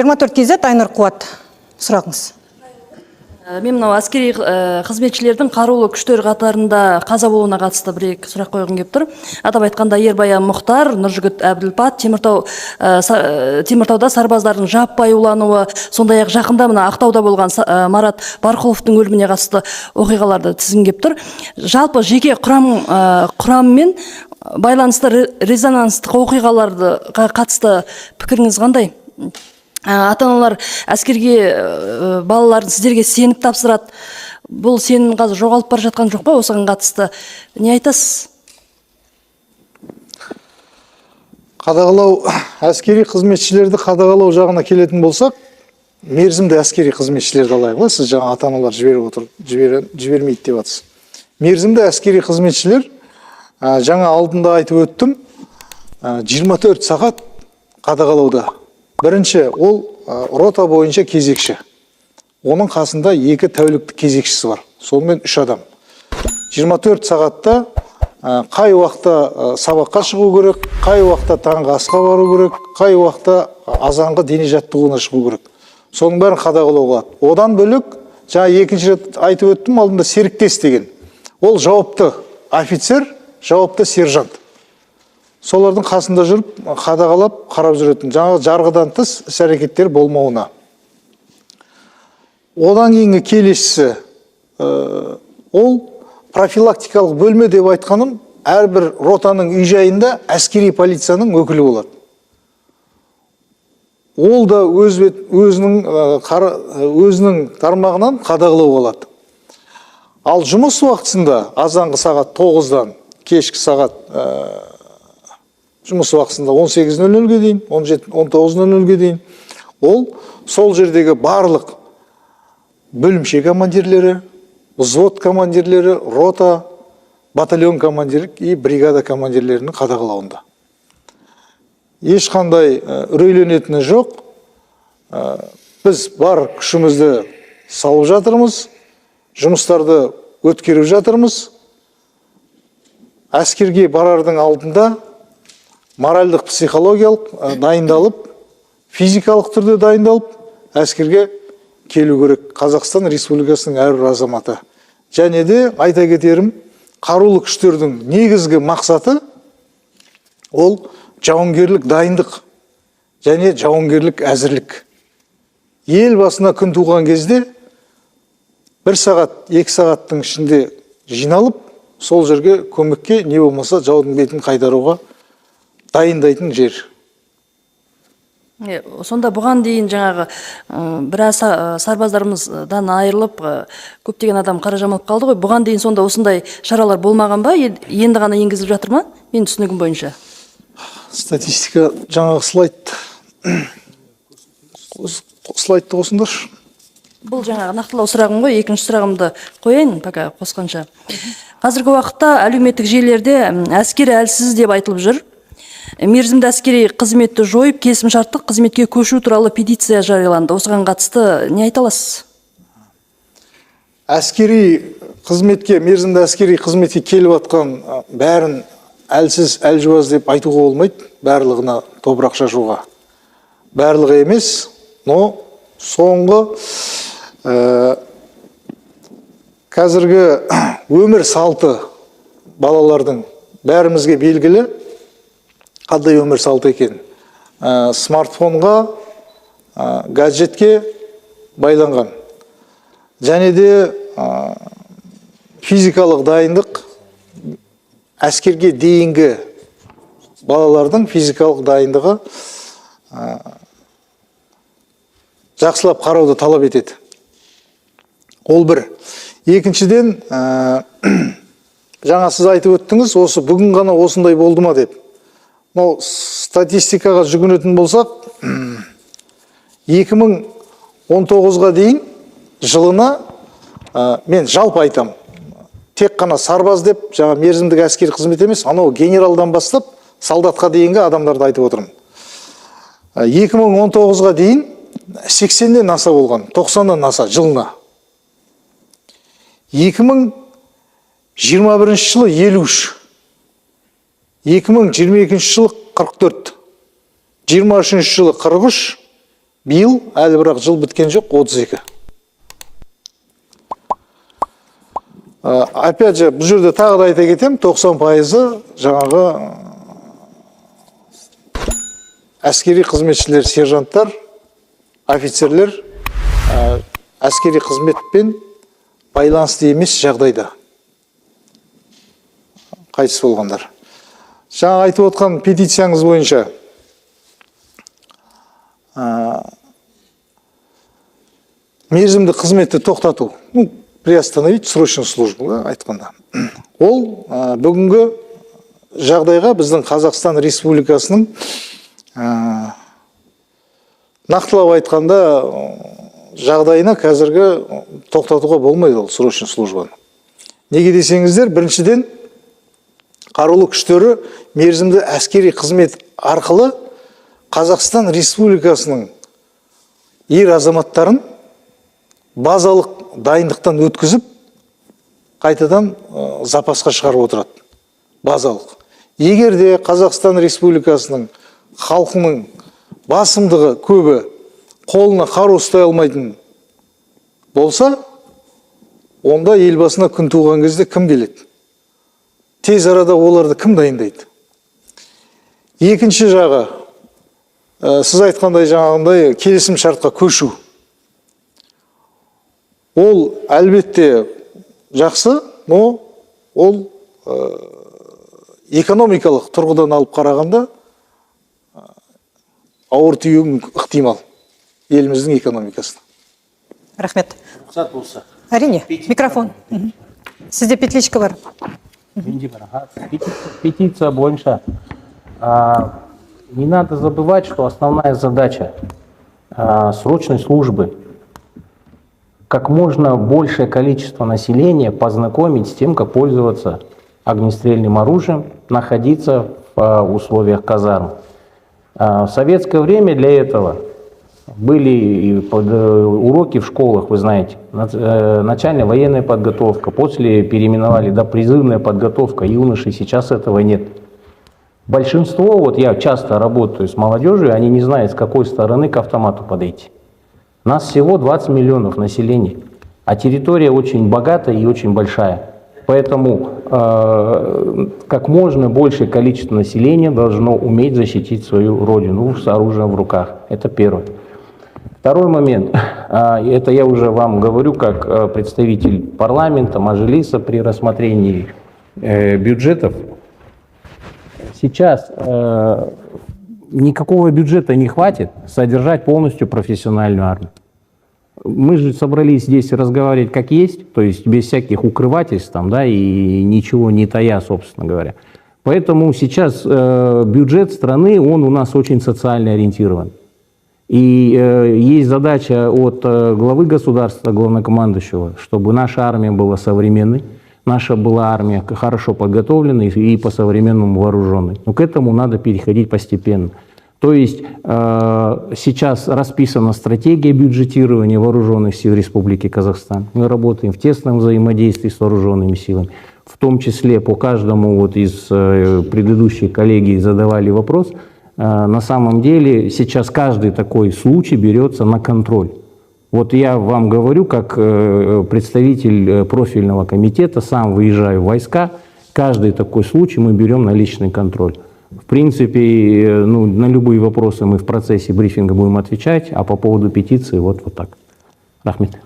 24 kz Айнұр Қуат. Сұрағыңыз. Мен мынау әскери қызметшілердің қарулы күштер қатарында қаза болуына қатысты бір-екі сұрақ қойғым келіп тұр. Атап айтқанда Ербаян Мұхтар, Нұржігіт Әбділпат, Теміртауда сарбаздардың жаппай улануы, сондай-ақ жақында мына Ақтауда болған Марат Барқұловтың өліміне қатысты оқиғаларды тізімдеп тұр. Жалпы жеке құраммен байланысты резонанстық оқиғаларды қатысты пікіріңіз қандай? Ата-аналар әскерге балаларын сіздерге сеніп тапсырады. Бұл сенің қазір жоғалып бара жатқан жоқ па? Осыған қатысты не айтасыз? Қадағалау, әскери қызметшілерді қадағалау жағына келетін болсақ, мерзімді әскери қызметшілерді алайық. Сіз жаңа ата-аналар жібермейді деп жатсыз. Мерзімді әскери қызметшілер, жаңа алдында айтып өттім, 24 сағат қадағалауда. Бірінші, ол рота бойынша кезекші. Оның қасында 2 тәуліктік кезекшісі бар. Сонымен 3 адам. 24 сағатта қай уақытта сабаққа шығу керек, қай уақытта таңғы асқа бару керек, қай уақытта азанғы дене жаттығуына шығу керек. Соның бәрін қадағалауға. Одан бөлек, жаңа екінші рет айтып өттім, алдында серіктес деген. Ол жауапты офицер, жауапты сержант. Солардың қасында жүріп, қадағалап, қарап жүретін. Жаңағы жарғыдан тыс іс-әрекеттер болмауына. Одан кейінгі келесісі, ол профилактикалық бөлме деп айтқаным, әрбір ротаның үй-жайында әскери полицияның өкілі болады. Ол да өзінің тармағынан қадағалау болады. Ал жұмыс уақытысында азанғы сағат 9-дан кешкі сағат жұмыс уақытысында 18:00-ге дейін, 19:00-ге дейін, ол сол жердегі барлық бөлімше командирлері, взвод командирлері, рота, батальон командирі и бригада командирлерінің қадағалауында. Ешқандай үрейленетіні жоқ. Біз бар күшімізді салып жатырмыз, жұмыстарды өткеріп жатырмыз. Әскерге барардың алдында моральдық, психологиялық дайындалып, физикалық түрде дайындалып, әскерге келу керек. Қазақстан Республикасының әрбір азаматы. Және де айта кетерім, қарулы күштердің негізгі мақсаты ол жауынгерлік дайындық және жауынгерлік әзірлік. Ел басына күн туған кезде 1 сағат, 2 сағаттың ішінде жиналып, сол жерге көмекке не болмаса жаудың бетін қайтаруға дайындайтын жер. Сонда бұған дейін жаңағы біраз сарбаздарымыздан айырылып, көптеген адам қара жамылып қалды ғой. Бұған дейін сонда осындай шаралар болмаған ба? Енді ғана енгізіліп жатыр ма? Мен түсінігім бойынша. Статистика жаңағы слайдты қосыңдар. Бұл жаңағы нақтылау сұрағым ғой. Екінші сұрағымды қояйын, пока қосқанша. Қазіргі уақытта әлеуметтік желілерде әскери әлсіз деп айтылып жүр. Мерзімді әскери қызметті жойып, келісімшарттық қызметке көшу туралы петиция жарияланды. Осыған қатысты не айта аласыз? Әскери қызметке, мерзімді әскери қызметке келіп атқан бәрін әлсіз, әлжуаз деп айтуға болмайды, барлығына топырақ шашуға. Барлығы емес, но соңғы қазіргі өмір салты балалардың бәрімізге белгілі, қандай өмір салты екен. Смартфонға, гаджетке байланған. Және де физикалық дайындық, әскерге дейінгі балалардың физикалық дайындығы жақсылап қарауды талап етеді. Ол бір. Екіншіден, жаңа сіз айтып өттіңіз, осы бүгін ғана осындай болды ма деп. Статистикаға жүгінетін болсақ, 2019-ға дейін жылына, мен жалпы айтам, тек қана сарбаз деп, жаңа мерзімдік әскери қызмет емес, анау генералдан бастап, солдатқа дейінгі адамдарды айтып отырмын. 2019-ға дейін 80-ден аса болған, 90-дан аса жылына. 2021 жылы 53, 2022 жылы 44, 23 жылы 43, Биыл әлі бірақ жыл біткен жоқ, 32. Опять же, бұл жерде тағы да айта кетем, 90% жаңағы әскери қызметшілер, сержанттар, офицерлер әскери қызметпен байланысты емес жағдайда қайтыс болғандар. Жаңа айтып отқан петицияңыз бойынша мерзімді қызметті тоқтату, приостановить срочную службу айтқанда. Ол бүгінгі жағдайға біздің Қазақстан Республикасының нақтылап айтқанда жағдайына қазіргі тоқтатуға болмайды ол срочный службаны. Неге десеңіздер, біріншіден қарулы күштері мерзімді әскери қызмет арқылы Қазақстан Республикасының ер азаматтарын базалық дайындықтан өткізіп, қайтадан запасқа шығарып отырады. Базалық. Егер де Қазақстан Республикасының халқының басымдығы көбі қолына қару ұстай алмайтын болса, онда елбасына күн туған кезде кім келеді? Тез арада оларды кім дайындайды? Екінші жағы, сіз айтқандай жаңағындай келісім шартқа көшу. Ол әлбетте жақсы, но ол экономикалық тұрғыдан алып қарағанда ауыр тиюі ықтимал еліміздің экономикасына. Рахмет. Рұқсат болса. Әрине, микрофон. Сізде петличка бар. Петиция бойынша. Не надо забывать, что основная задача срочной службы как можно большее количество населения познакомить с тем, как пользоваться огнестрельным оружием, находиться в условиях казарм. В советское время для этого были уроки в школах, вы знаете, начальная военная подготовка, после переименовали призывная подготовка юношей, сейчас этого нет. Большинство, вот я часто работаю с молодежью, они не знают, с какой стороны к автомату подойти. Нас всего 20 миллионов населения, а территория очень богатая и очень большая. Поэтому как можно большее количество населения должно уметь защитить свою родину с оружием в руках. Это первое. Второй момент, это я уже вам говорю как представитель парламента, Мажилиса при рассмотрении бюджетов. Сейчас никакого бюджета не хватит содержать полностью профессиональную армию. Мы же собрались здесь разговаривать как есть, то есть без всяких укрывательств там, да, и ничего не тая, собственно говоря. Поэтому сейчас бюджет страны, он у нас очень социально ориентирован. И есть задача от главы государства, главнокомандующего, чтобы наша армия была современной, наша была армия хорошо подготовленной и по-современному вооруженной. Но к этому надо переходить постепенно. То есть сейчас расписана стратегия бюджетирования вооруженных сил Республики Казахстан. Мы работаем в тесном взаимодействии с вооруженными силами. В том числе по каждому вот из предыдущих коллеги задавали вопрос. На самом деле сейчас каждый такой случай берется на контроль. Вот я вам говорю, как представитель профильного комитета, сам выезжаю в войска, каждый такой случай мы берем на личный контроль. В принципе, ну, на любые вопросы мы в процессе брифинга будем отвечать, а по поводу петиции вот так. Рахмет.